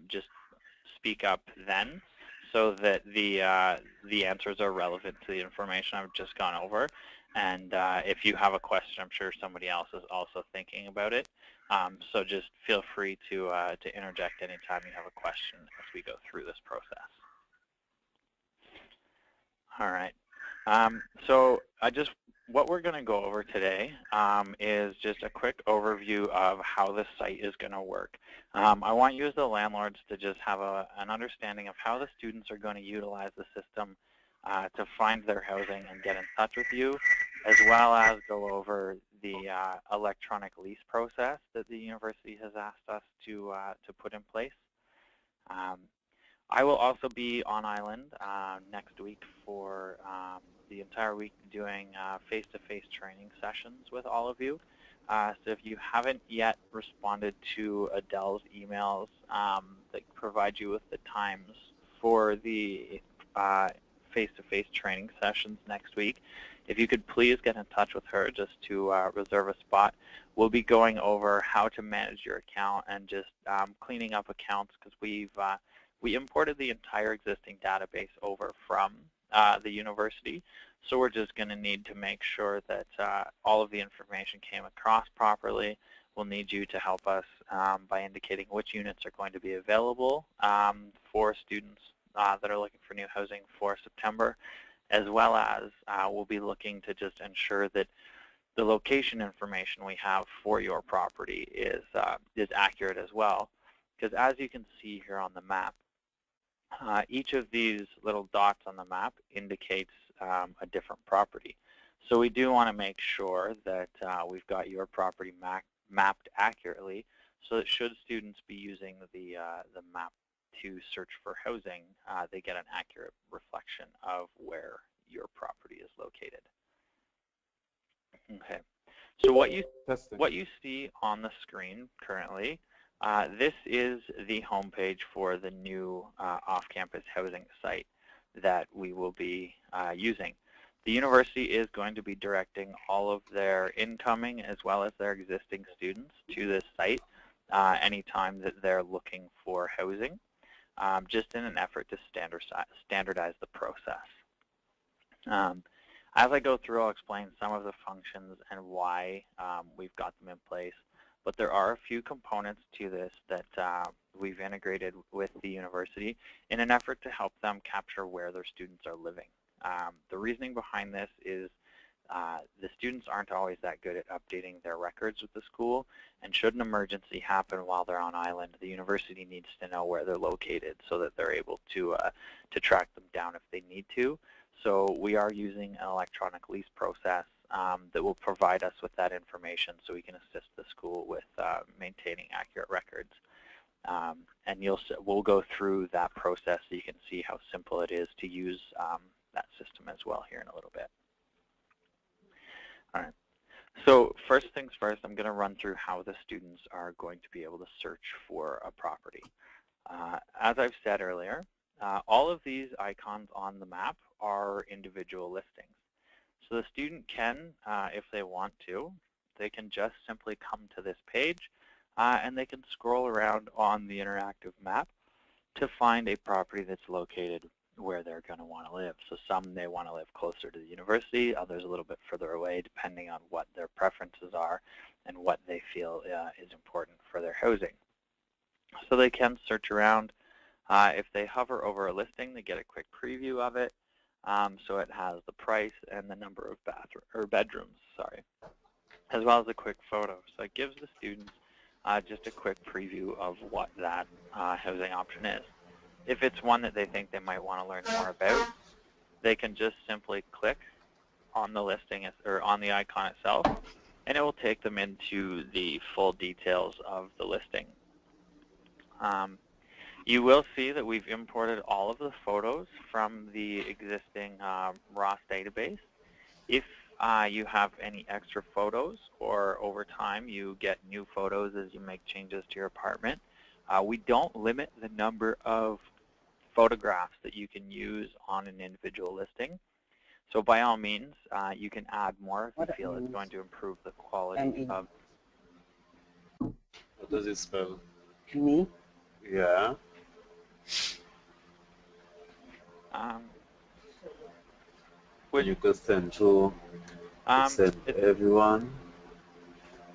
just speak up then, so that the answers are relevant to the information I've just gone over. And if you have a question, I'm sure somebody else is also thinking about it. So just feel free to interject anytime you have a question as we go through this process. All right. So what we're going to go over today is just a quick overview of how this site is going to work. I want you as the landlords to just have an understanding of how the students are going to utilize the system to find their housing and get in touch with you, as well as go over the electronic lease process that the university has asked us to put in place. I will also be on island next week for the entire week doing face-to-face training sessions with all of you. So if you haven't yet responded to Adele's emails that provide you with the times for the face-to-face training sessions next week, if you could please get in touch with her just to reserve a spot. We'll be going over how to manage your account and just cleaning up accounts, because we imported the entire existing database over from the university, so we're just going to need to make sure that all of the information came across properly. We'll need you to help us by indicating which units are going to be available for students that are looking for new housing for September, as well as we'll be looking to just ensure that the location information we have for your property is accurate as well. Because as you can see here on the map, each of these little dots on the map indicates a different property. So we do want to make sure that we've got your property mapped accurately, so that should students be using the map to search for housing, they get an accurate reflection of where your property is located. Okay. So what you see on the screen currently, this is the homepage for the new off-campus housing site that we will be using. The university is going to be directing all of their incoming as well as their existing students to this site anytime that they're looking for housing, just in an effort to standardize the process. As I go through, I'll explain some of the functions and why we've got them in place. But there are a few components to this that we've integrated with the university in an effort to help them capture where their students are living. The reasoning behind this is the students aren't always that good at updating their records with the school, and should an emergency happen while they're on island, the university needs to know where they're located so that they're able to track them down if they need to. So we are using an electronic lease process that will provide us with that information so we can assist the school with maintaining accurate records. And we'll go through that process so you can see how simple it is to use that system as well here in a little bit. All right. So first things first, I'm going to run through how the students are going to be able to search for a property. As I've said earlier, all of these icons on the map are individual listings. So the student can, if they want to, they can just simply come to this page and they can scroll around on the interactive map to find a property that's located where they're going to want to live. So some they want to live closer to the university, others a little bit further away, depending on what their preferences are and what they feel is important for their housing. So they can search around. If they hover over a listing, they get a quick preview of it. So it has the price and the number of bedrooms, as well as a quick photo. So it gives the students just a quick preview of what that housing option is. If it's one that they think they might want to learn more about, they can just simply click on the listing or on the icon itself, and it will take them into the full details of the listing. You will see that we've imported all of the photos from the existing RUS database. If you have any extra photos, or over time you get new photos as you make changes to your apartment, we don't limit the number of photographs that you can use on an individual listing. So by all means, you can add more if you feel it's going to improve the quality of. What does it spell? Me? Yeah. You could send to everyone.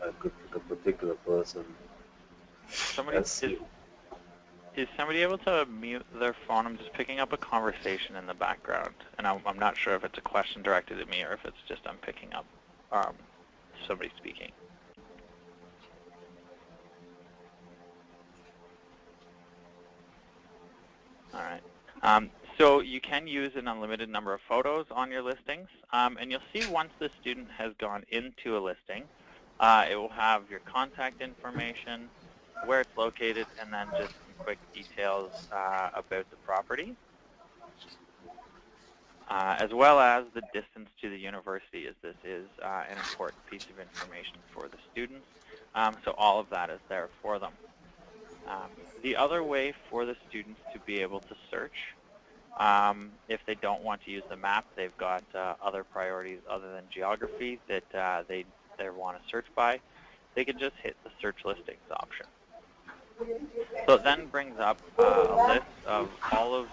I could pick a particular person. Is somebody able to mute their phone? I'm just picking up a conversation in the background, and I'm not sure if it's a question directed at me or if it's just I'm picking up somebody speaking. All right. So you can use an unlimited number of photos on your listings, and you'll see once the student has gone into a listing, it will have your contact information, where it's located, and then just some quick details about the property, as well as the distance to the university, as this is an important piece of information for the students. So all of that is there for them. The other way for the students to be able to search, if they don't want to use the map, they've got other priorities other than geography that they want to search by, they can just hit the search listings option. So it then brings up a list of all of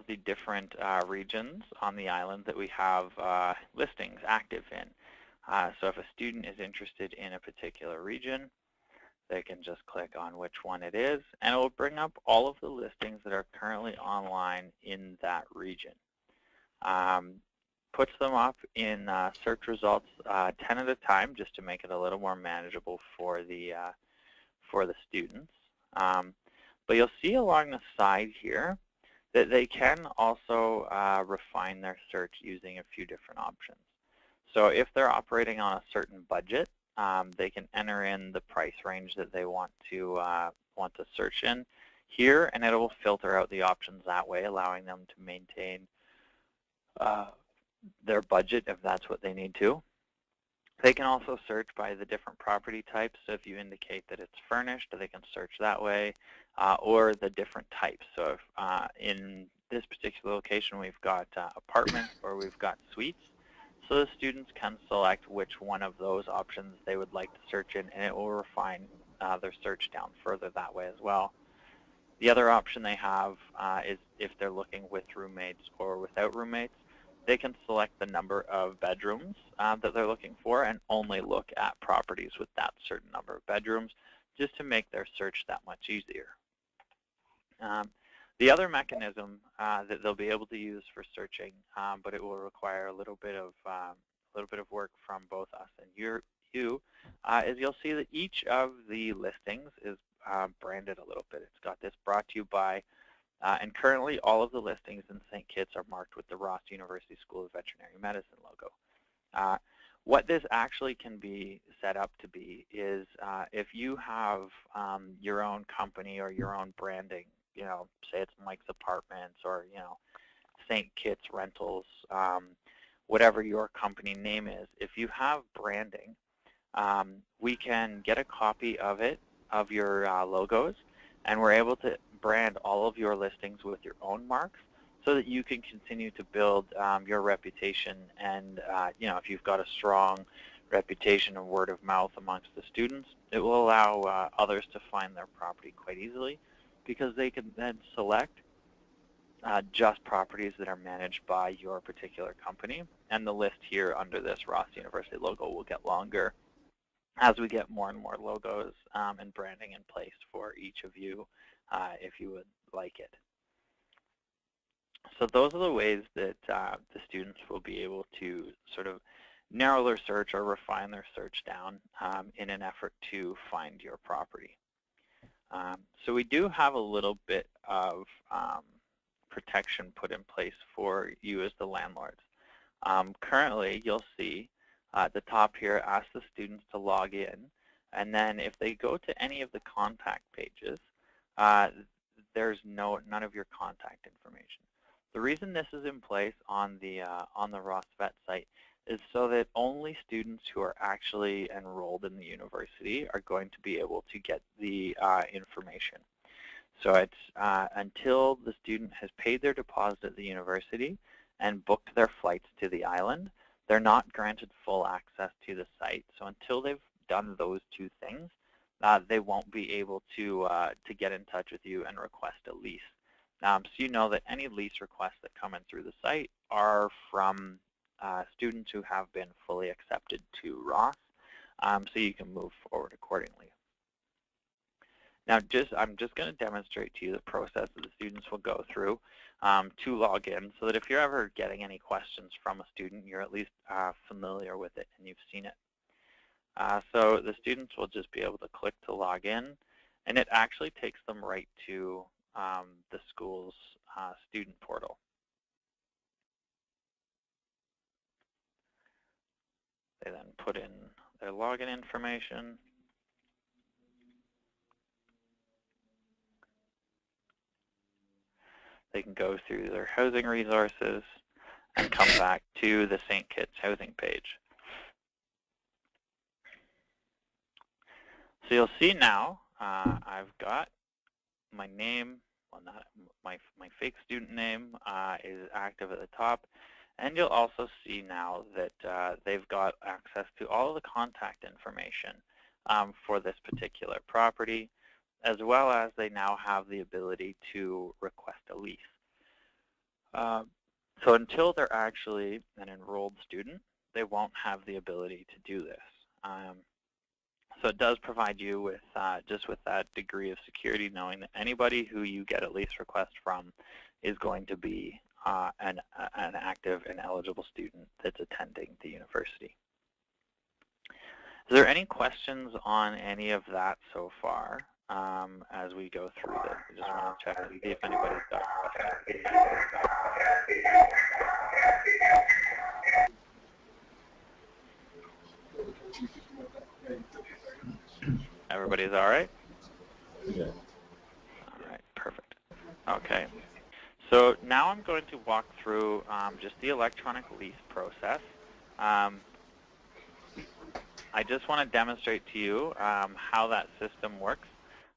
the different regions on the island that we have listings active in. So if a student is interested in a particular region, they can just click on which one it is, and it will bring up all of the listings that are currently online in that region. Puts them up in search results 10 at a time, just to make it a little more manageable for the students. But you'll see along the side here that they can also refine their search using a few different options. So if they're operating on a certain budget, they can enter in the price range that they want to search in here, and it will filter out the options that way, allowing them to maintain their budget if that's what they need to. They can also search by the different property types. So if you indicate that it's furnished, they can search that way, or the different types. So if, in this particular location, we've got apartments or we've got suites. So the students can select which one of those options they would like to search in, and it will refine their search down further that way as well. The other option they have is if they're looking with roommates or without roommates, they can select the number of bedrooms that they're looking for and only look at properties with that certain number of bedrooms, just to make their search that much easier. The other mechanism that they'll be able to use for searching, but it will require a little bit of work from both us and you, is you'll see that each of the listings is branded a little bit. It's got this brought to you by, and currently all of the listings in St. Kitts are marked with the Ross University School of Veterinary Medicine logo. What this actually can be set up to be is if you have your own company or your own branding, say it's Mike's Apartments or, St. Kitts Rentals, whatever your company name is, if you have branding, we can get a copy of it, of your logos, and we're able to brand all of your listings with your own marks so that you can continue to build your reputation. And, if you've got a strong reputation and word of mouth amongst the students, it will allow others to find their property quite easily, because they can then select just properties that are managed by your particular company. And the list here under this Ross University logo will get longer as we get more and more logos and branding in place for each of you if you would like it. So those are the ways that the students will be able to sort of narrow their search or refine their search down in an effort to find your property. So we do have a little bit of protection put in place for you as the landlords. Currently, you'll see at the top here, ask the students to log in, and then if they go to any of the contact pages, there's none of your contact information. The reason this is in place on the RUSVet site is so that only students who are actually enrolled in the university are going to be able to get the information. So it's until the student has paid their deposit at the university and booked their flights to the island, they're not granted full access to the site. So until they've done those two things, they won't be able to get in touch with you and request a lease. So you know that any lease requests that come in through the site are from students who have been fully accepted to RUS, so you can move forward accordingly. Now, I'm just going to demonstrate to you the process that the students will go through to log in, so that if you're ever getting any questions from a student, you're at least familiar with it and you've seen it. So the students will just be able to click to log in, and it actually takes them right to the school's student portal. They then put in their login information. They can go through their housing resources and come back to the St. Kitts housing page. So you'll see now I've got my name, well, not my fake student name is active at the top, and you'll also see now that they've got access to all of the contact information for this particular property, as well as they now have the ability to request a lease. So until they're actually an enrolled student, they won't have the ability to do this. So it does provide you with just with that degree of security, knowing that anybody who you get a lease request from is going to be an active and eligible student that's attending the university. Is there any questions on any of that so far as we go through this? I just want to check to see if anybody's got questions. Everybody's all right? Yeah. All right, perfect. Okay. So now I'm going to walk through just the electronic lease process. I just want to demonstrate to you how that system works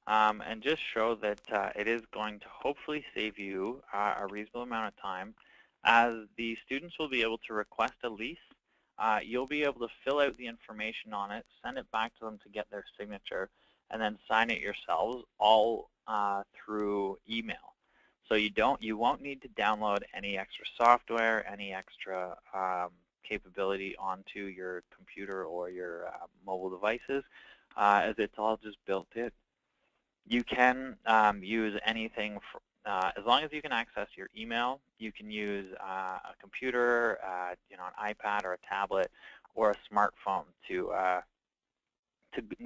and just show that it is going to hopefully save you a reasonable amount of time, as the students will be able to request a lease. You'll be able to fill out the information on it, send it back to them to get their signature, and then sign it yourselves, all through email. So you won't need to download any extra software, any extra capability onto your computer or your mobile devices, as it's all just built in. You can use anything, as long as you can access your email. You can use a computer, an iPad or a tablet or a smartphone to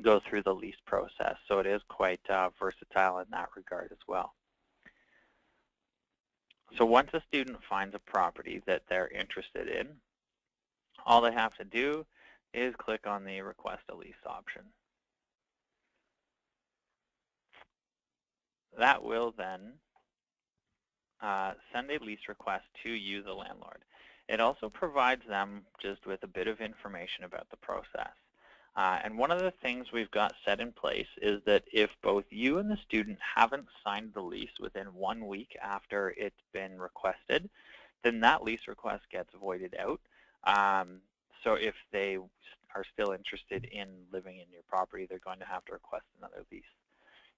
go through the lease process. So it is quite versatile in that regard as well. So once a student finds a property that they're interested in, all they have to do is click on the Request a Lease option. That will then send a lease request to you, the landlord. It also provides them just with a bit of information about the process. And one of the things we've got set in place is that if both you and the student haven't signed the lease within 1 week after it's been requested, then that lease request gets voided out. So if they are still interested in living in your property, they're going to have to request another lease.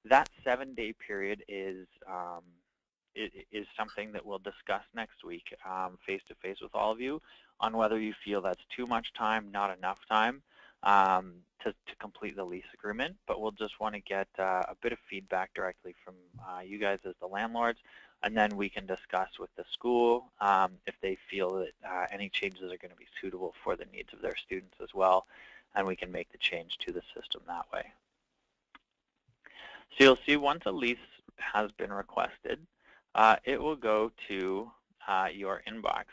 That 7-day period is something that we'll discuss next week face-to-face with all of you on whether you feel that's too much time, not enough time to complete the lease agreement. But we'll just want to get a bit of feedback directly from you guys as the landlords, and then we can discuss with the school if they feel that any changes are going to be suitable for the needs of their students as well, and we can make the change to the system that way. So you'll see once a lease has been requested, it will go to your inbox.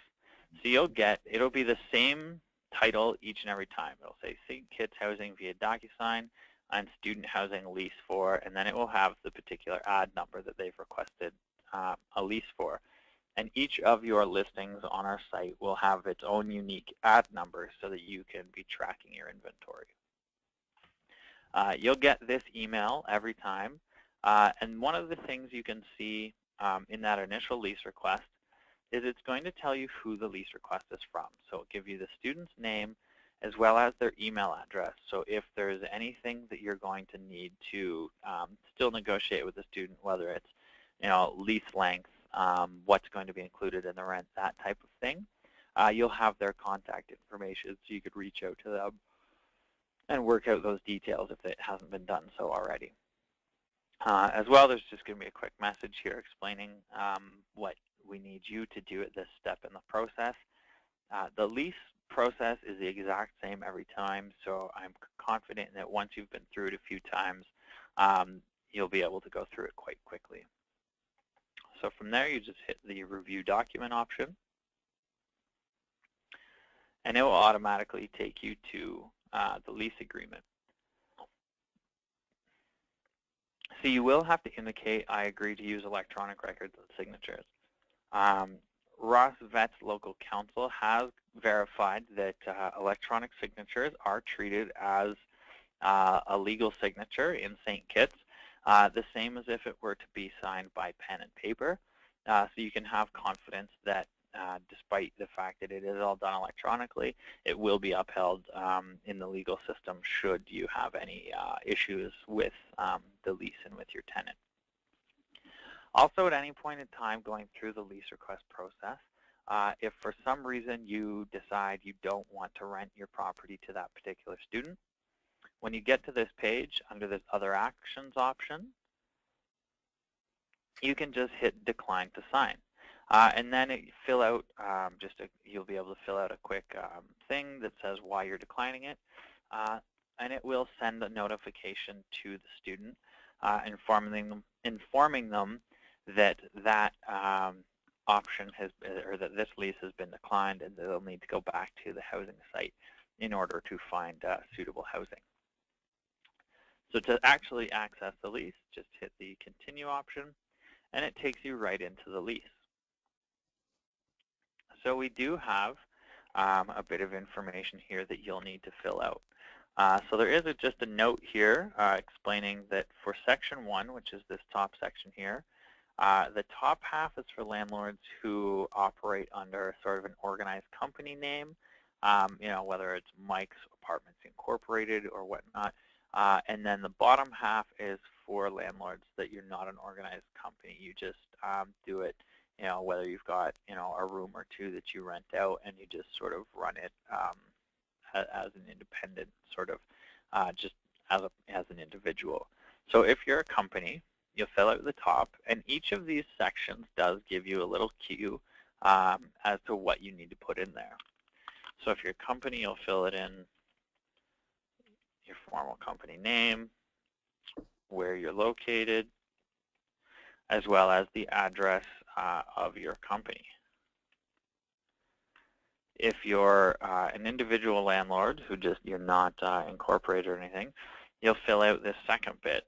So it'll be the same title each and every time. It'll say St. Kitts Housing via DocuSign and Student Housing Lease for, and then it will have the particular ad number that they've requested a lease for. And each of your listings on our site will have its own unique ad number so that you can be tracking your inventory. You'll get this email every time, and one of the things you can see in that initial lease request is it's going to tell you who the lease request is from. So it'll give you the student's name as well as their email address. So if there's anything that you're going to need to still negotiate with the student, whether it's lease length, what's going to be included in the rent, that type of thing, you'll have their contact information so you could reach out to them and work out those details if it hasn't been done so already. As well, there's just going to be a quick message here explaining what we need you to do at this step in the process. The lease process is the exact same every time, so I'm confident that once you've been through it a few times, you'll be able to go through it quite quickly. So from there, you just hit the Review Document option, and it will automatically take you to the lease agreement. So you will have to indicate, I agree to use electronic records and signatures. RUSVM's local council has verified that electronic signatures are treated as a legal signature in St. Kitts, the same as if it were to be signed by pen and paper. So you can have confidence that despite the fact that it is all done electronically, it will be upheld in the legal system should you have any issues with the lease and with your tenant. Also, at any point in time going through the lease request process, if for some reason you decide you don't want to rent your property to that particular student, when you get to this page under this Other Actions option, you can just hit Decline to Sign. And then fill out you'll be able to fill out a quick thing that says why you're declining it, and it will send a notification to the student informing them that option or that this lease has been declined, and they'll need to go back to the housing site in order to find suitable housing. So to actually access the lease, just hit the Continue option, and it takes you right into the lease. So we do have a bit of information here that you'll need to fill out. So there is just a note here explaining that for Section 1, which is this top section here, the top half is for landlords who operate under sort of an organized company name, whether it's Mike's Apartments Incorporated or whatnot. And then the bottom half is for landlords that you're not an organized company. You just do it, whether you've got, a room or two that you rent out and you just sort of run it as an independent sort of just as an individual. So if you're a company, you'll fill out the top, and each of these sections does give you a little cue as to what you need to put in there. So if you're a company, you'll fill it in your formal company name, where you're located, as well as the address of your company. If you're an individual landlord who you're not incorporated or anything, you'll fill out this second bit.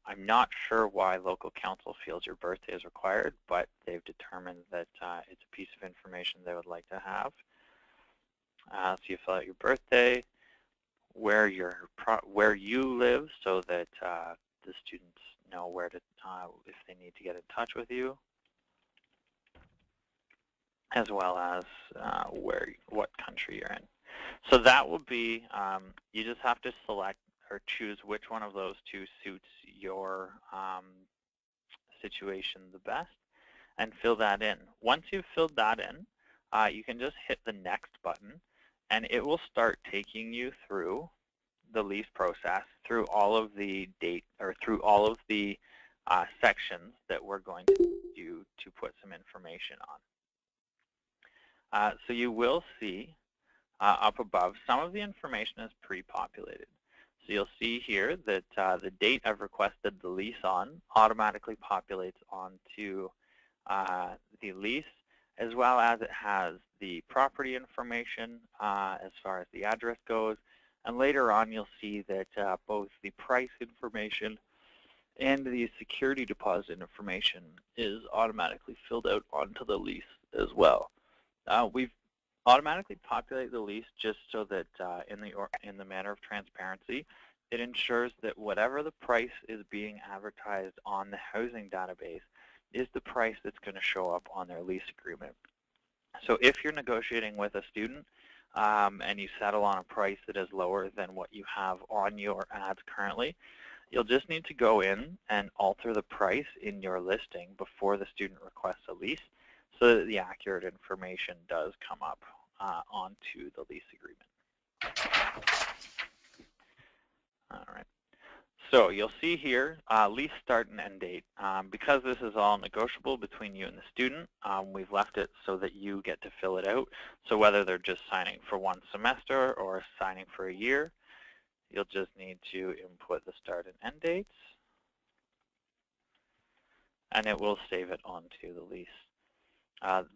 I'm not sure why local council feels your birthday is required, but they've determined that it's a piece of information they would like to have. So you fill out your birthday, where you live, so that the students know where to if they need to get in touch with you, as well as what country you're in. So that will be you just have to select or choose which one of those two suits your situation the best and fill that in. Once you've filled that in, you can just hit the Next button, and it will start taking you through the lease process, through all of the sections that we're going to do to put some information on. So you will see up above, some of the information is pre-populated. So you'll see here that the date I've requested the lease on automatically populates onto the lease, as well as it has the property information as far as the address goes. And later on, you'll see that both the price information and the security deposit information is automatically filled out onto the lease as well. We've automatically populated the lease just so that in the manner of transparency, it ensures that whatever the price is being advertised on the housing database is the price that's going to show up on their lease agreement. So if you're negotiating with a student and you settle on a price that is lower than what you have on your ads currently, you'll just need to go in and alter the price in your listing before the student requests a lease so that the accurate information does come up onto the lease agreement. All right. So you'll see here lease start and end date. Because this is all negotiable between you and the student, we've left it so that you get to fill it out. So whether they're just signing for one semester or signing for a year, you'll just need to input the start and end dates, and it will save it onto the lease.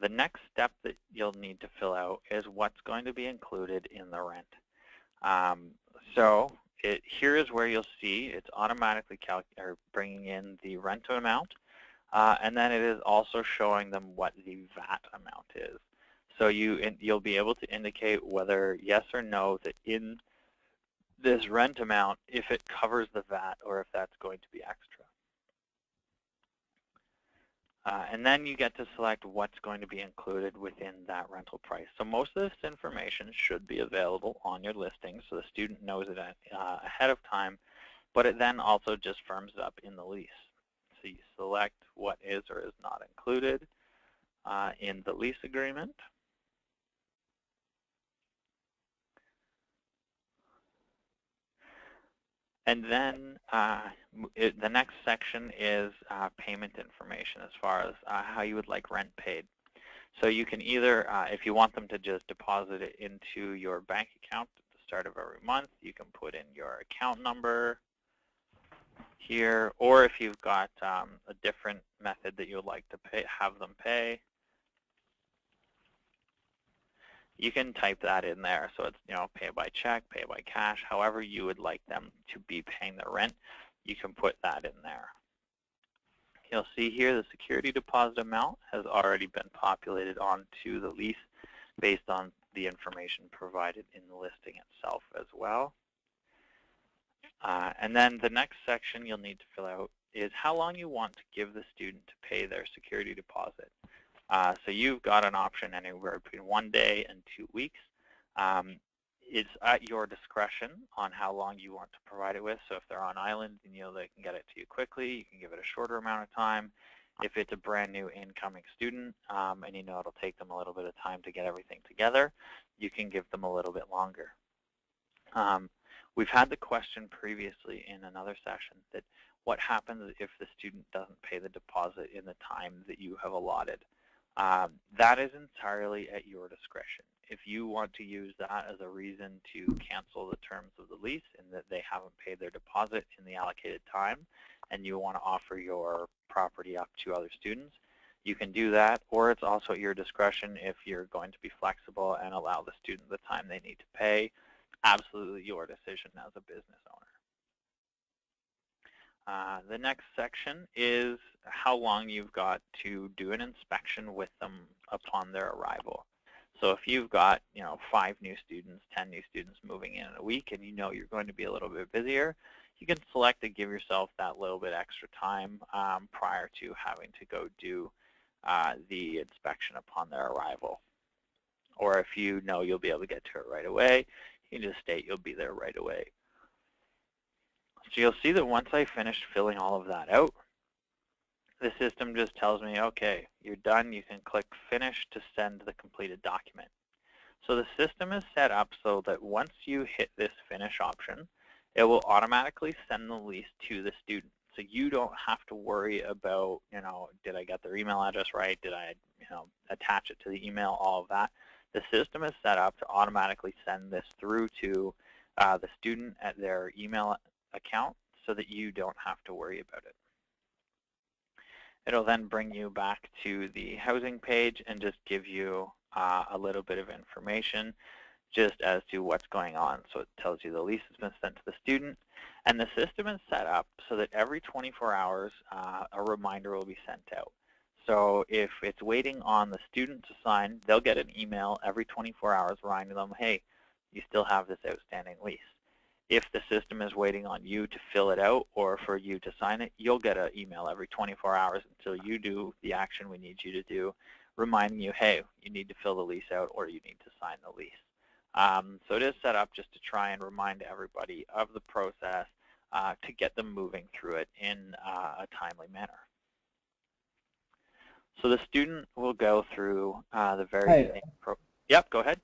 The next step that you'll need to fill out is what's going to be included in the rent. Here is where you'll see it's automatically bringing in the rent amount, and then it is also showing them what the VAT amount is. So you'll be able to indicate whether yes or no that in this rent amount, if it covers the VAT or if that's going to be extra. And then you get to select what's going to be included within that rental price. So most of this information should be available on your listing so the student knows it ahead of time, but it then also just firms it up in the lease. So you select what is or is not included in the lease agreement. And then the next section is payment information as far as how you would like rent paid. So you can either, if you want them to just deposit it into your bank account at the start of every month, you can put in your account number here, or if you've got a different method that you would like to have them pay, you can type that in there. So it's, pay by check, pay by cash, however you would like them to be paying their rent, you can put that in there. You'll see here the security deposit amount has already been populated onto the lease based on the information provided in the listing itself as well. And then the next section you'll need to fill out is how long you want to give the student to pay their security deposit. So you've got an option anywhere between 1 day and 2 weeks. It's at your discretion on how long you want to provide it with. So if they're on island and they can get it to you quickly, you can give it a shorter amount of time. If it's a brand new incoming student and it'll take them a little bit of time to get everything together, you can give them a little bit longer. We've had the question previously in another session that what happens if the student doesn't pay the deposit in the time that you have allotted? That is entirely at your discretion. If you want to use that as a reason to cancel the terms of the lease and that they haven't paid their deposit in the allocated time and you want to offer your property up to other students, you can do that, or it's also at your discretion if you're going to be flexible and allow the student the time they need to pay. Absolutely your decision as a business owner. The next section is how long you've got to do an inspection with them upon their arrival. So if you've got 5 new students, 10 new students moving in a week, and you're going to be a little bit busier, you can select to give yourself that little bit extra time prior to having to go do the inspection upon their arrival. Or if you'll be able to get to it right away, you can just state you'll be there right away. So you'll see that once I finished filling all of that out, the system just tells me, okay, you're done. You can click Finish to send the completed document. So the system is set up so that once you hit this Finish option, it will automatically send the lease to the student. So you don't have to worry about, did I get their email address right? Did I, attach it to the email? All of that. The system is set up to automatically send this through to the student at their email account so that you don't have to worry about it. It'll then bring you back to the housing page and just give you a little bit of information just as to what's going on. So it tells you the lease has been sent to the student, and the system is set up so that every 24 hours a reminder will be sent out. So if it's waiting on the student to sign, they'll get an email every 24 hours reminding them, hey, you still have this outstanding lease. If the system is waiting on you to fill it out or for you to sign it, you'll get an email every 24 hours until you do the action we need you to do, reminding you, hey, you need to fill the lease out or you need to sign the lease. So it is set up just to try and remind everybody of the process to get them moving through it in a timely manner. So the student will go through the very unique Yep, go ahead.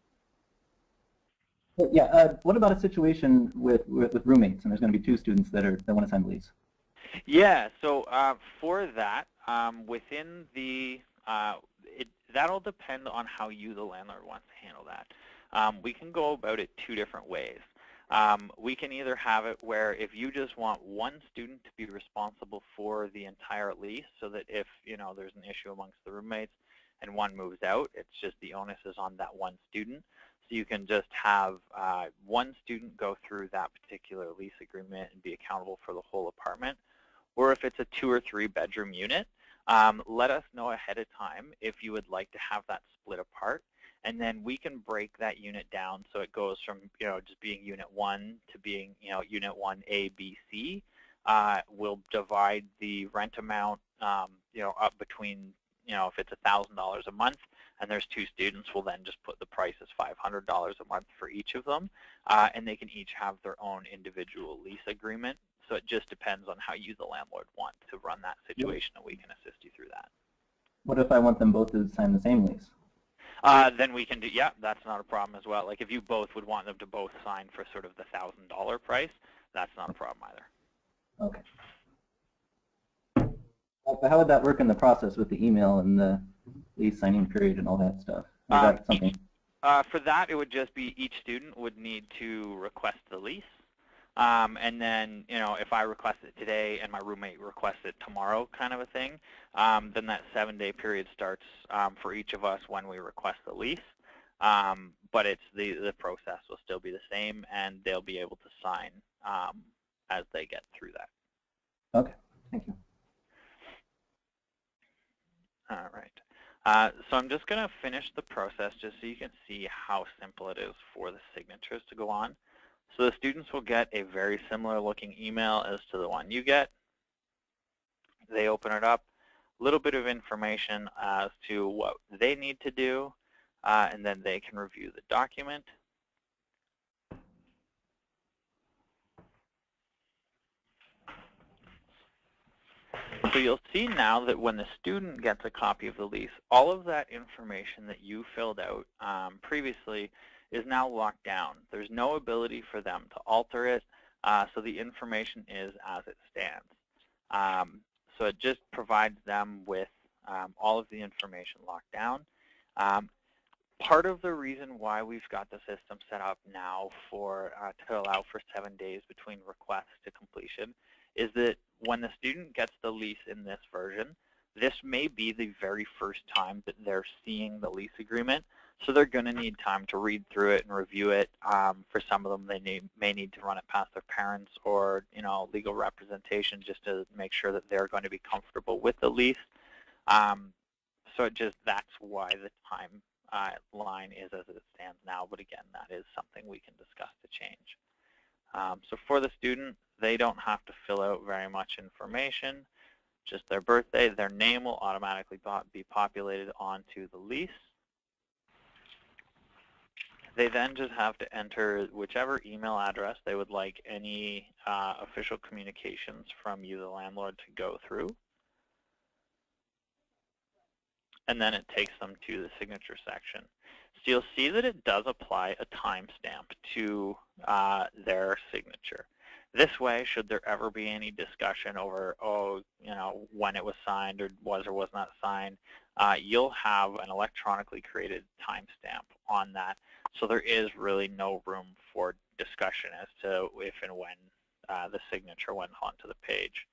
Yeah, what about a situation with roommates, and there's going to be 2 students that want to sign the lease? Yeah, so for that, within the that'll depend on how you, the landlord, wants to handle that. We can go about it 2 different ways. We can either have it where if you just want one student to be responsible for the entire lease, so that if there's an issue amongst the roommates and one moves out, it's just the onus is on that one student. So you can just have one student go through that particular lease agreement and be accountable for the whole apartment. Or if it's a 2 or 3 bedroom unit, let us know ahead of time if you would like to have that split apart, and then we can break that unit down so it goes from just being unit 1 to being unit 1A, B, C. We'll divide the rent amount up between if it's $1,000 a month and there's 2 students, we'll then just put the price as $500 a month for each of them, and they can each have their own individual lease agreement. So it just depends on how you, the landlord, want to run that situation, and we can assist you through that. What if I want them both to sign the same lease? Then we can do, yeah, that's not a problem as well. Like if you both would want them to both sign for sort of the $1,000 price, that's not a problem either. Okay. But how would that work in the process with the email and the lease signing period and all that stuff? Is that something? For that, it would just be each student would need to request the lease. And then, if I request it today and my roommate requests it tomorrow kind of a thing, then that 7-day period starts for each of us when we request the lease. But it's the process will still be the same, and they'll be able to sign as they get through that. Okay, thank you. All right. So I'm just going to finish the process just so you can see how simple it is for the signatures to go on. So the students will get a very similar looking email as to the one you get. They open it up, a little bit of information as to what they need to do, and then they can review the document. So you'll see now that when the student gets a copy of the lease, all of that information that you filled out previously is now locked down. There's no ability for them to alter it, so the information is as it stands. So it just provides them with all of the information locked down. Part of the reason why we've got the system set up now for to allow for 7 days between request to completion is that when the student gets the lease in this version, this may be the very first time that they're seeing the lease agreement. So they're going to need time to read through it and review it. For some of them, they may need to run it past their parents or legal representation just to make sure that they're going to be comfortable with the lease. So that's why the time line is as it stands now. But again, that is something we can discuss to change. So for the student, they don't have to fill out very much information. Just their birthday, their name will automatically be populated onto the lease. They then just have to enter whichever email address they would like any official communications from you, the landlord, to go through. And then it takes them to the signature section. So you'll see that it does apply a timestamp to their signature. This way, should there ever be any discussion over, when it was signed or was not signed, you'll have an electronically created timestamp on that. So there is really no room for discussion as to if and when the signature went onto the page.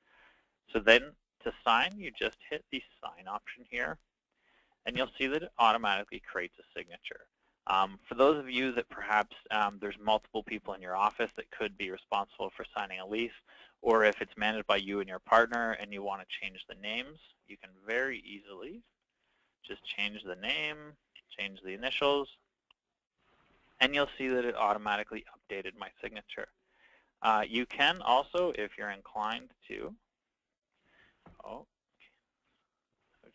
So then to sign, you just hit the sign option here, and you'll see that it automatically creates a signature. For those of you that perhaps there's multiple people in your office that could be responsible for signing a lease, or if it's managed by you and your partner and you want to change the names, you can very easily just change the name, change the initials, and you'll see that it automatically updated my signature. You can also, if you're inclined to,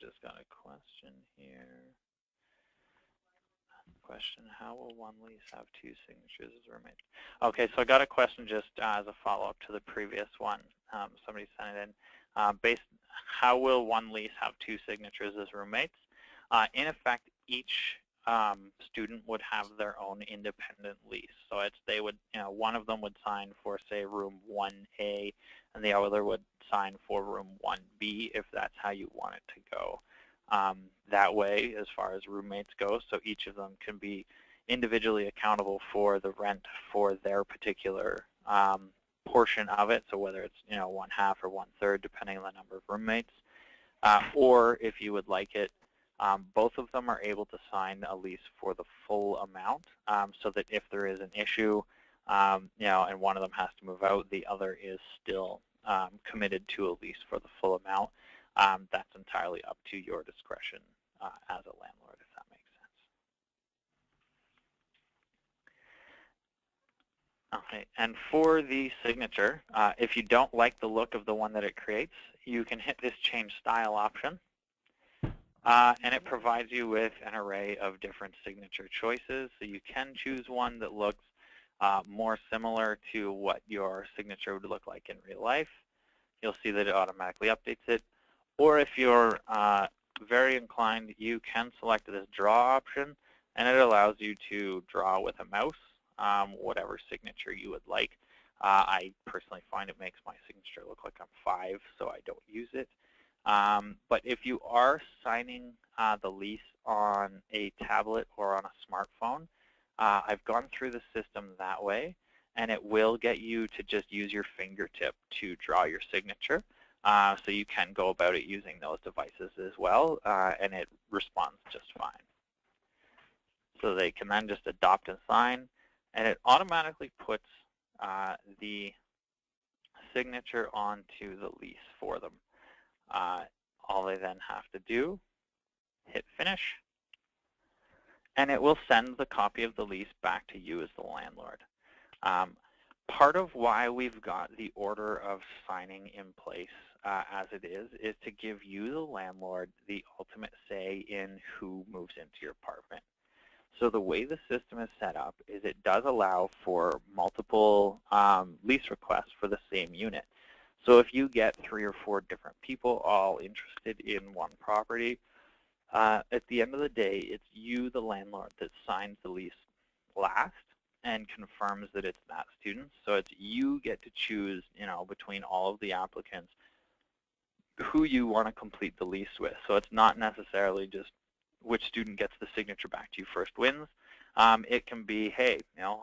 just got a question here. Question, how will one lease have two signatures as roommates? Okay, so I got a question just as a follow-up to the previous one. Somebody sent it in. How will one lease have two signatures as roommates? In effect, each student would have their own independent lease. So they would, one of them would sign for, say, room 1A, and the other would sign for room 1B if that's how you want it to go. That way, as far as roommates go, so each of them can be individually accountable for the rent for their particular portion of it, so whether it's 1/2 or 1/3, depending on the number of roommates. Or if you would like it, both of them are able to sign a lease for the full amount, so that if there is an issue, and one of them has to move out, the other is still committed to a lease for the full amount. That's entirely up to your discretion as a landlord, if that makes sense. Okay, and for the signature, if you don't like the look of the one that it creates, you can hit this change style option, and it provides you with an array of different signature choices. So you can choose one that looks more similar to what your signature would look like in real life. You'll see that it automatically updates it. Or if you're very inclined, you can select this draw option, and it allows you to draw with a mouse whatever signature you would like. I personally find it makes my signature look like I'm 5, so I don't use it. But if you are signing the lease on a tablet or on a smartphone, I've gone through the system that way, and it will get you to just use your fingertip to draw your signature. So you can go about it using those devices as well, and it responds just fine. So they can then just adopt and sign, and it automatically puts the signature onto the lease for them. All they then have to do, hit finish, and it will send the copy of the lease back to you as the landlord. Part of why we've got the order of signing in place as it is to give you, the landlord, the ultimate say in who moves into your apartment. So the way the system is set up is it does allow for multiple lease requests for the same unit. So if you get 3 or 4 different people all interested in one property, at the end of the day, it's you, the landlord, that signs the lease last and confirms that it's that student. So it's you get to choose, between all of the applicants, who you want to complete the lease with. So it's not necessarily just which student gets the signature back to you first wins. It can be, hey,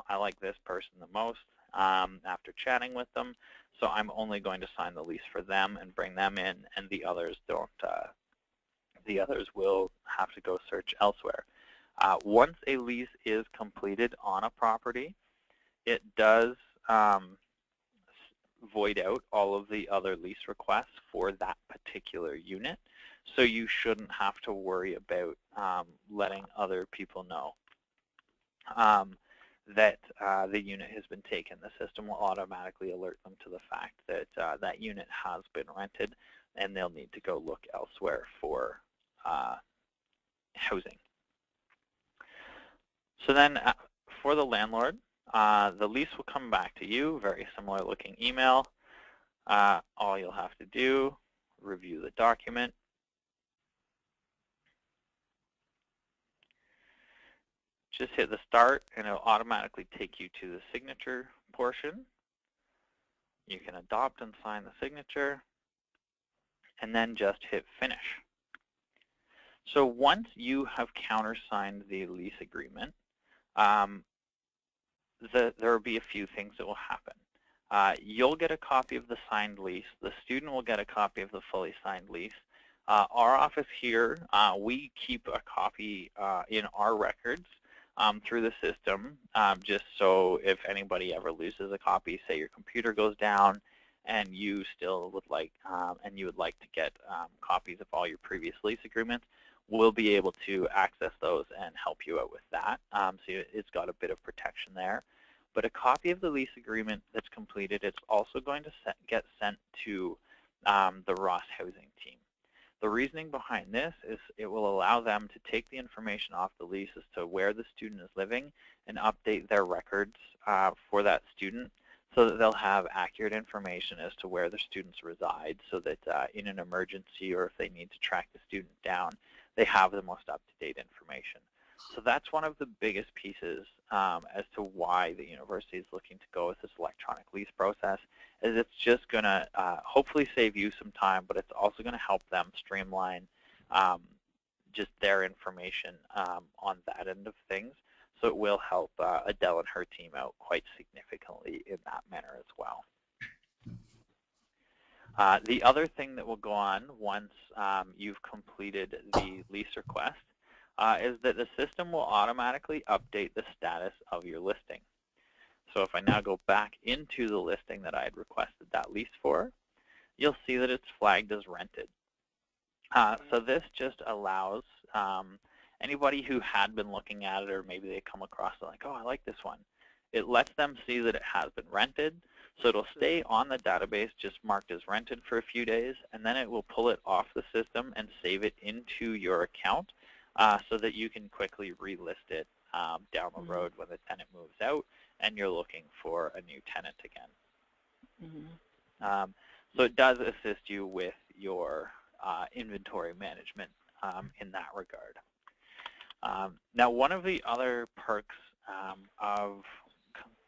I like this person the most after chatting with them, so I'm only going to sign the lease for them and bring them in, and the others don't. The others will have to go search elsewhere. Once a lease is completed on a property, it does void out all of the other lease requests for that particular unit, so you shouldn't have to worry about letting other people know that the unit has been taken. The system will automatically alert them to the fact that that unit has been rented, and they'll need to go look elsewhere for housing. So then for the landlord, the lease will come back to you, very similar looking email. All you'll have to do, review the document. Just hit the start, and it'll automatically take you to the signature portion. You can adopt and sign the signature, and then just hit finish. So once you have countersigned the lease agreement, there will be a few things that will happen. You'll get a copy of the signed lease. The student will get a copy of the fully signed lease. Our office here, we keep a copy in our records through the system, just so if anybody ever loses a copy, say your computer goes down, and you still would like, to get copies of all your previous lease agreements, we'll be able to access those and help you out with that. So it's got a bit of protection there. But a copy of the lease agreement that's completed, it's also going to get sent to the RUS housing team. The reasoning behind this is it will allow them to take the information off the lease as to where the student is living and update their records for that student so that they'll have accurate information as to where the students reside, so that in an emergency or if they need to track the student down, they have the most up-to-date information. So that's one of the biggest pieces as to why the university is looking to go with this electronic lease process, is it's just going to hopefully save you some time, but it's also going to help them streamline just their information on that end of things. So it will help Adele and her team out quite significantly in that manner as well. The other thing that will go on once you've completed the lease request is that the system will automatically update the status of your listing. So if I now go back into the listing that I had requested that lease for, you'll see that it's flagged as rented. So this just allows anybody who had been looking at it, or maybe they come across it like, oh, I like this one. It lets them see that it has been rented, so it'll stay on the database just marked as rented for a few days, and then it will pull it off the system and save it into your account so that you can quickly relist it down the road when the tenant moves out and you're looking for a new tenant again. So it does assist you with your inventory management in that regard. Now, one of the other perks of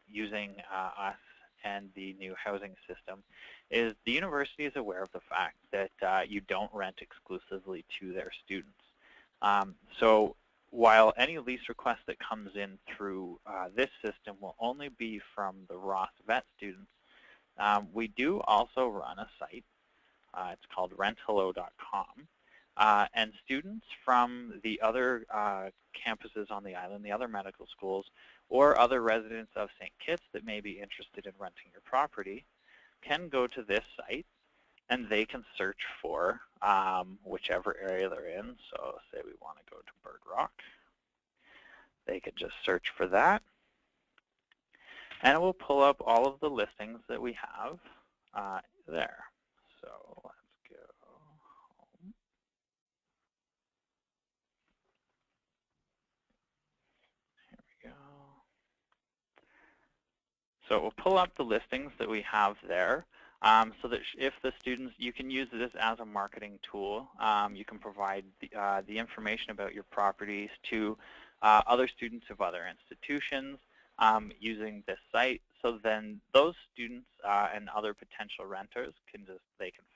using us and the new housing system is the university is aware of the fact that you don't rent exclusively to their students. So while any lease request that comes in through this system will only be from the RUSVM students, we do also run a site. It's called renthello.com. And students from the other campuses on the island, the other medical schools, or other residents of St. Kitts that may be interested in renting your property can go to this site and they can search for whichever area they're in. So say we want to go to Bird Rock. They could just search for that. And it will pull up all of the listings that we have there. So let's go home. Here we go. So it will pull up the listings that we have there. So that if the students, you can use this as a marketing tool. You can provide the information about your properties to other students of other institutions using this site. So then those students and other potential renters can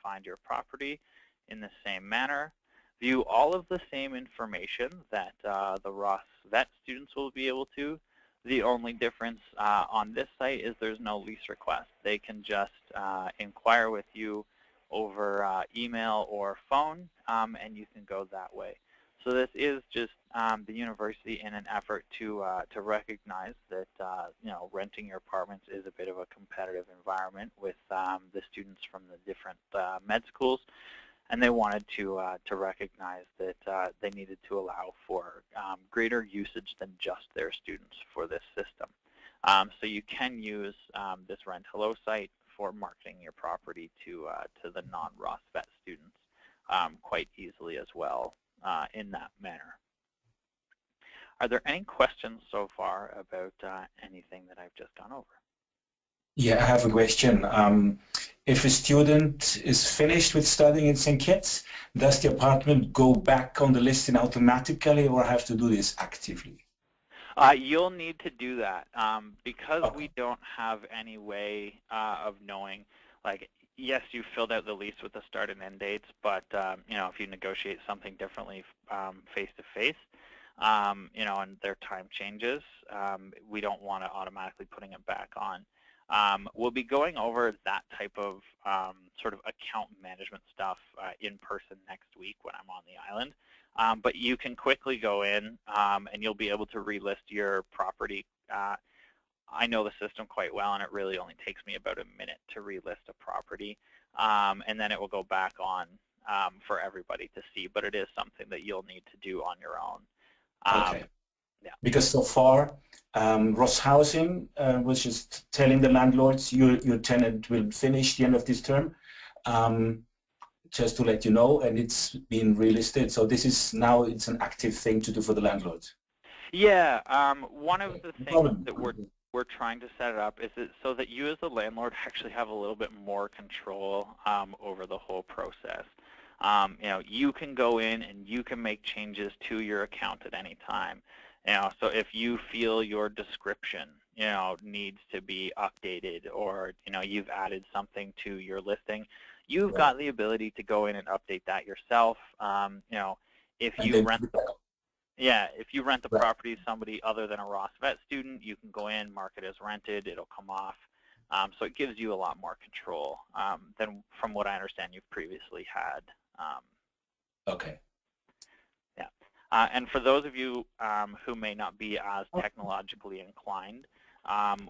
find your property in the same manner, view all of the same information that the RUSVM students will be able to. The only difference on this site is there's no lease request. They can just inquire with you over email or phone, and you can go that way. So this is just the university in an effort to recognize that renting your apartments is a bit of a competitive environment with the students from the different med schools. And they wanted to recognize that they needed to allow for greater usage than just their students for this system. So you can use this Rent Hello site for marketing your property to the non-RUSVM students quite easily as well in that manner. Are there any questions so far about anything that I've just gone over? Yeah, I have a question. If a student is finished with studying in St. Kitts, does the apartment go back on the listing automatically or have to do this actively? You'll need to do that because we don't have any way of knowing, like, yes, you filled out the lease with the start and end dates, but if you negotiate something differently face-to-face, and their time changes, we don't want to automatically putting it back on. We'll be going over that type of sort of account management stuff in person next week when I'm on the island. But you can quickly go in and you'll be able to relist your property. I know the system quite well, and it really only takes me about a minute to relist a property. And then it will go back on for everybody to see. But it is something that you'll need to do on your own. Okay. Yeah. Because so far, Ross Housing was just telling the landlords your tenant will finish the end of this term. just to let you know, and it's been relisted. So this is now, it's an active thing to do for the landlords. Yeah, one of the No things problem. that we're trying to set it up is so that you as the landlord actually have a little bit more control over the whole process. You know, you can go in and you can make changes to your account at any time. You know, so if you feel your description, you know, needs to be updated, or you know, you've added something to your listing, you've got the ability to go in and update that yourself. You know, if you rent if you rent the property to somebody other than a RUSVM student, you can go in, mark it as rented, it'll come off. So it gives you a lot more control than, from what I understand, you've previously had. Okay. Yeah. And for those of you who may not be as technologically inclined,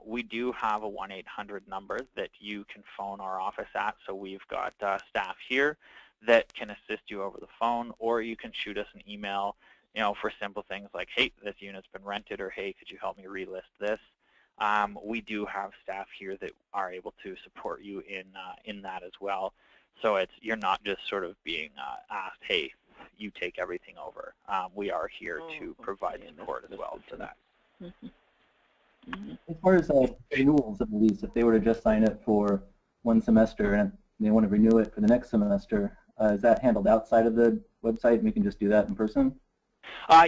we do have a 1-800 number that you can phone our office at. So we've got staff here that can assist you over the phone, or you can shoot us an email, you know, for simple things like, hey, this unit's been rented, or hey, could you help me relist this? We do have staff here that are able to support you in that as well. So you're not just sort of being asked, hey, you take everything over. We are here to provide support as well for that. As far as renewals of the lease, if they were to just sign it for one semester and they want to renew it for the next semester, is that handled outside of the website and we can just do that in person?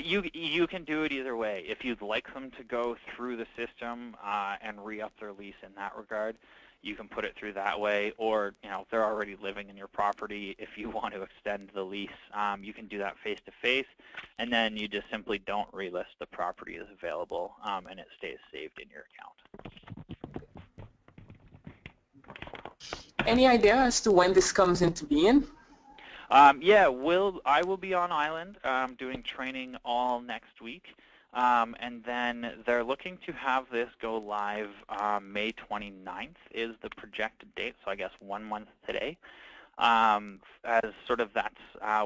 You can do it either way. If you'd like them to go through the system and re-up their lease in that regard, you can put it through that way. Or, you know, if they're already living in your property, if you want to extend the lease, you can do that face-to-face, and then you just simply don't relist the property as available, and it stays saved in your account. Any idea as to when this comes into being? Yeah, I will be on island doing training all next week, and then they're looking to have this go live May 29th is the projected date, so I guess 1 month today. As sort of that's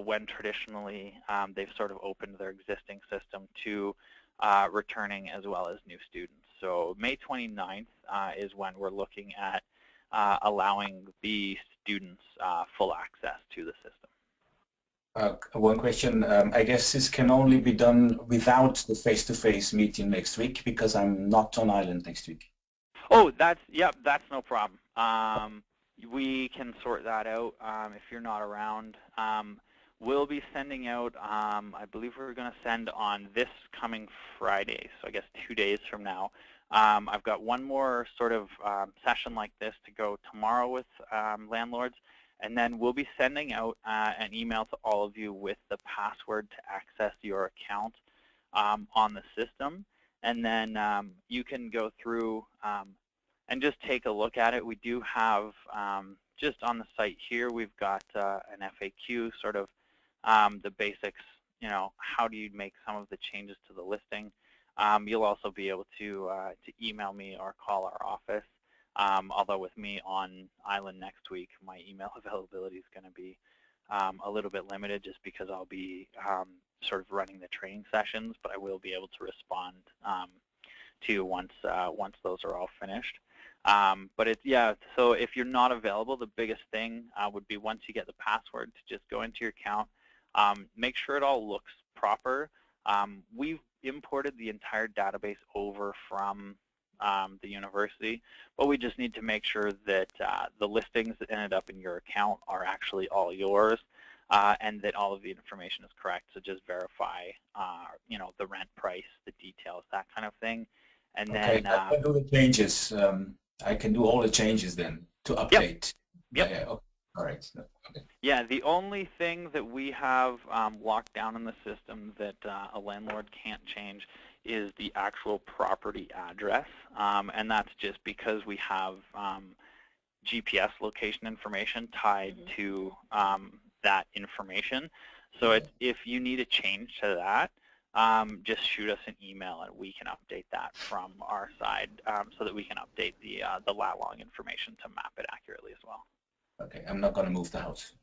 when traditionally they've sort of opened their existing system to returning as well as new students. So May 29th is when we're looking at allowing the students full access to the system. One question. I guess this can only be done without the face-to-face meeting next week, because I'm not on island next week. Oh, that's no problem. We can sort that out if you're not around. We'll be sending out, I believe we're going to send on this coming Friday, so I guess 2 days from now. I've got one more sort of session like this to go tomorrow with landlords. And then we'll be sending out an email to all of you with the password to access your account on the system. And then you can go through and just take a look at it. We do have, just on the site here, we've got an FAQ, sort of the basics, you know, how do you make some of the changes to the listing. You'll also be able to email me or call our office. Although with me on island next week, my email availability is going to be a little bit limited just because I'll be sort of running the training sessions, but I will be able to respond to you once those are all finished. But so if you're not available, the biggest thing would be once you get the password to just go into your account, make sure it all looks proper. We've imported the entire database over from the university, but we just need to make sure that the listings that ended up in your account are actually all yours, and that all of the information is correct. So just verify, you know, the rent price, the details, that kind of thing, and then I can do the changes. I can do all the changes then to update. Yep. Yeah. Okay. All right. Okay. Yeah, the only thing that we have locked down in the system that a landlord can't change is the actual property address, and that's just because we have GPS location information tied to that information. So if you need a change to that, just shoot us an email and we can update that from our side, so that we can update the lat long information to map it accurately as well. Okay, I'm not going to move the house.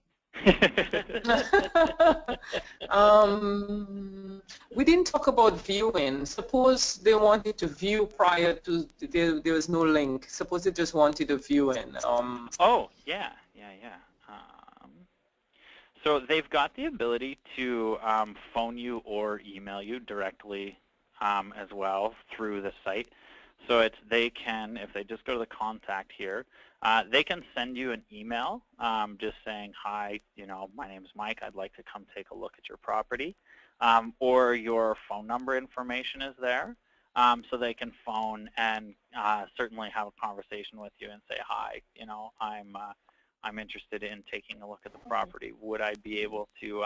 We didn't talk about viewing. Suppose they wanted to view prior to, there was no link. Suppose they just wanted a viewing. Oh, yeah. So they've got the ability to phone you or email you directly as well through the site. So they can, if they just go to the contact here, they can send you an email just saying, hi, my name is Mike, I'd like to come take a look at your property. Or your phone number information is there. So they can phone and certainly have a conversation with you and say, hi, I'm interested in taking a look at the property. Would I be able to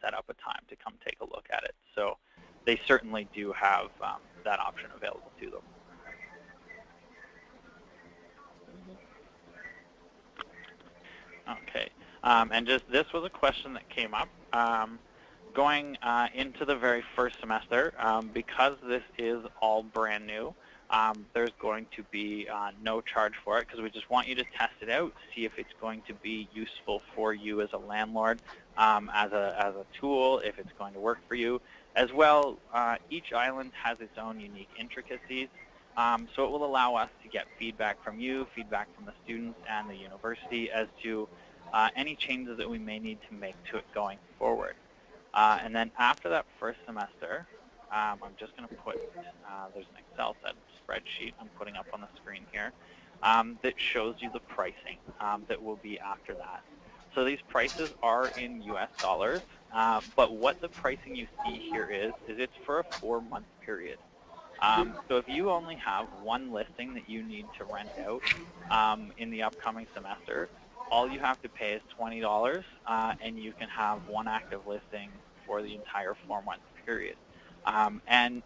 set up a time to come take a look at it? So they certainly do have that option available to them. Okay, and just this was a question that came up. Going into the very first semester, because this is all brand new, there's going to be no charge for it because we just want you to test it out, see if it's going to be useful for you as a landlord, as a tool, if it's going to work for you. As well, each island has its own unique intricacies, so it will allow us to get feedback from you, feedback from the students and the university as to any changes that we may need to make to it going forward. And then after that first semester, I'm just going to put, there's an Excel spreadsheet I'm putting up on the screen here that shows you the pricing that will be after that. So these prices are in US dollars, but what the pricing you see here is it's for a 4-month period. So if you only have one listing that you need to rent out in the upcoming semester, all you have to pay is $20, and you can have one active listing for the entire 4-month period. And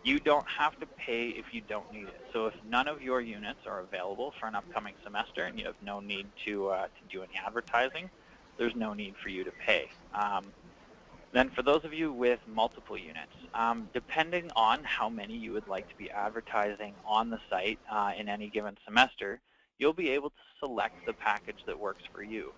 you don't have to pay if you don't need it. So if none of your units are available for an upcoming semester and you have no need to do any advertising, there's no need for you to pay. Then for those of you with multiple units, depending on how many you would like to be advertising on the site in any given semester, you'll be able to select the package that works for you.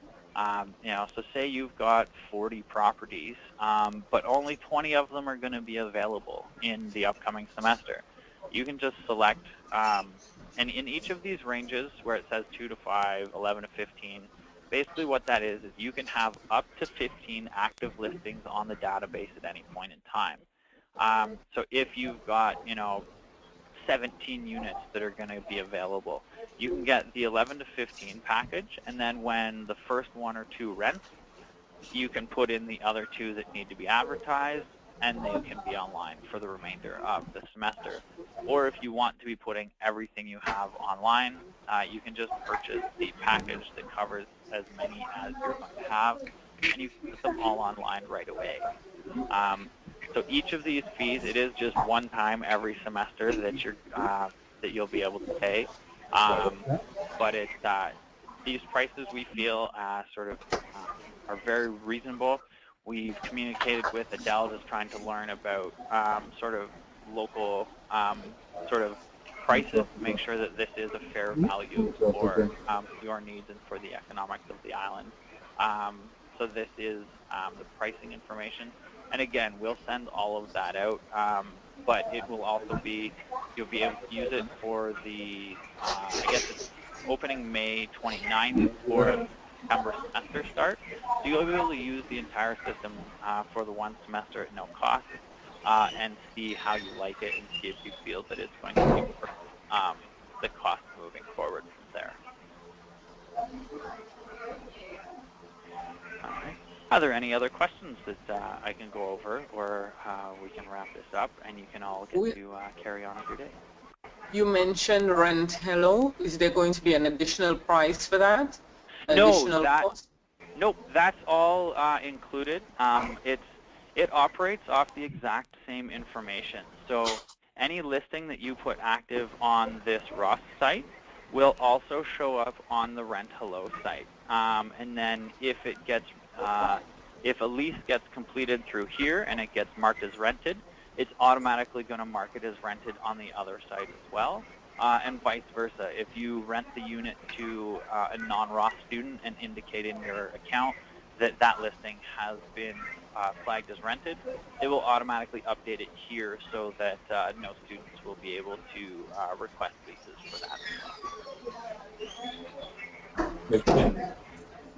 So say you've got 40 properties, but only 20 of them are going to be available in the upcoming semester. You can just select, and in each of these ranges where it says 2 to 5, 11 to 15, basically what that is you can have up to 15 active listings on the database at any point in time. So if you've got, 17 units that are going to be available, you can get the 11 to 15 package, and then when the first 1 or 2 rents, you can put in the other 2 that need to be advertised, and they can be online for the remainder of the semester. Or if you want to be putting everything you have online, you can just purchase the package that covers as many as you're going to have, and you can put them all online right away. So each of these fees, it is just one time every semester that you'll be able to pay. But these prices we feel are very reasonable. We've communicated with Adele just trying to learn about sort of local prices to make sure that this is a fair value for your needs and for the economics of the island. So this is the pricing information. And again, we'll send all of that out, but it will also be, you'll be able to use it for the, I guess it's opening May 29th for September semester start. So you'll be able to use the entire system for the one semester at no cost and see how you like it and see if you feel that it's going to be worth the cost moving forward from there. All right. Are there any other questions that I can go over, or we can wrap this up and you can all get to carry on with your day? You mentioned rent hello. Is there going to be an additional price for that? Nope, that's all included. It operates off the exact same information. So any listing that you put active on this RUS site will also show up on the Rent Hello site. And then if a lease gets completed through here and it gets marked as rented, it's automatically going to mark it as rented on the other site as well, and vice versa. If you rent the unit to a non-RUS student and indicate in your account that that listing has been flagged as rented, it will automatically update it here so that no students will be able to request leases for that as well. Question.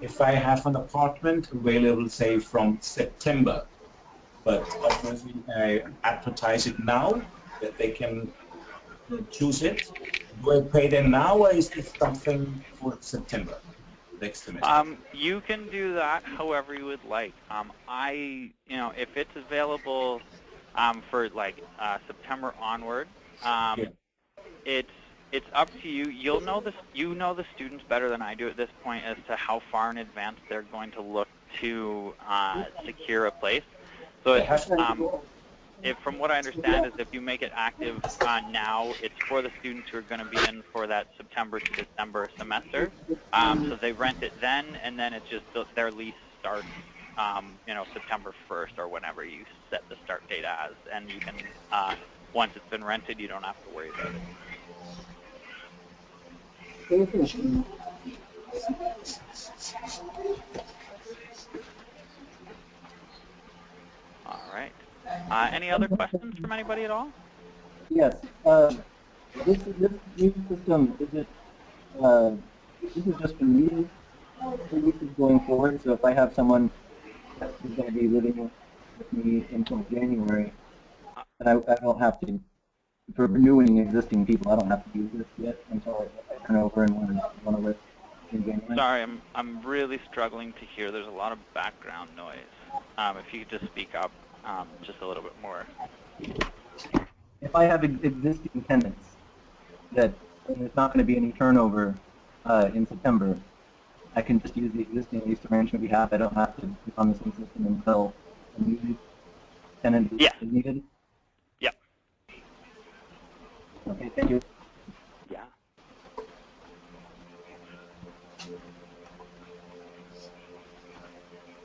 if I have an apartment available, say, from September, but obviously I advertise it now that they can choose it, do I pay them now, or is this something for September, next semester? You can do that however you would like. If it's available for like September onward, Yeah. it's up to you. You know the students better than I do at this point as to how far in advance they're going to look to secure a place. So from what I understand is if you make it active now, it's for the students who are going to be in for that September to December semester. So they rent it then, and then it's just their lease starts, September 1st or whenever you set the start date as. And you can, once it's been rented, you don't have to worry about it. All right. Any other questions from anybody at all? Yes. This new system, is it, this is just for me, for uses going forward, so if I have someone who's going to be living with me until January, and I don't have to, for renewing existing people, I don't have to use this yet until I turn over and want to live in January. Sorry, I'm really struggling to hear. There's a lot of background noise. If you could just speak up just a little bit more. If I have existing tenants and there's not going to be any turnover in September, I can just use the existing lease arrangement we have. I don't have to be on the same system until a new tenant is needed? Yeah. Okay, thank you. Yeah.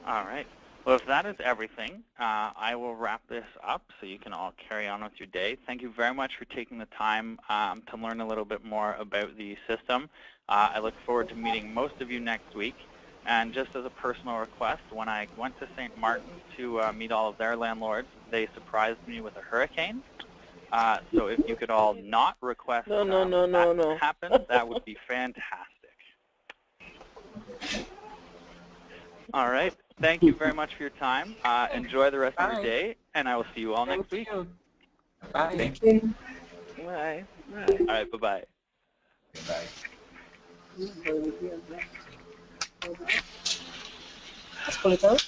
All right. Well, if that is everything, I will wrap this up so you can all carry on with your day. Thank you very much for taking the time to learn a little bit more about the system. I look forward to meeting most of you next week. And just as a personal request, when I went to St. Martin's to meet all of their landlords, they surprised me with a hurricane. So if you could all not request that happen, that would be fantastic. All right. Thank you very much for your time. Enjoy the rest of your day, and I will see you all next week. Bye. Thank you. Bye. All right. Bye-bye. Bye. Let's pull it out.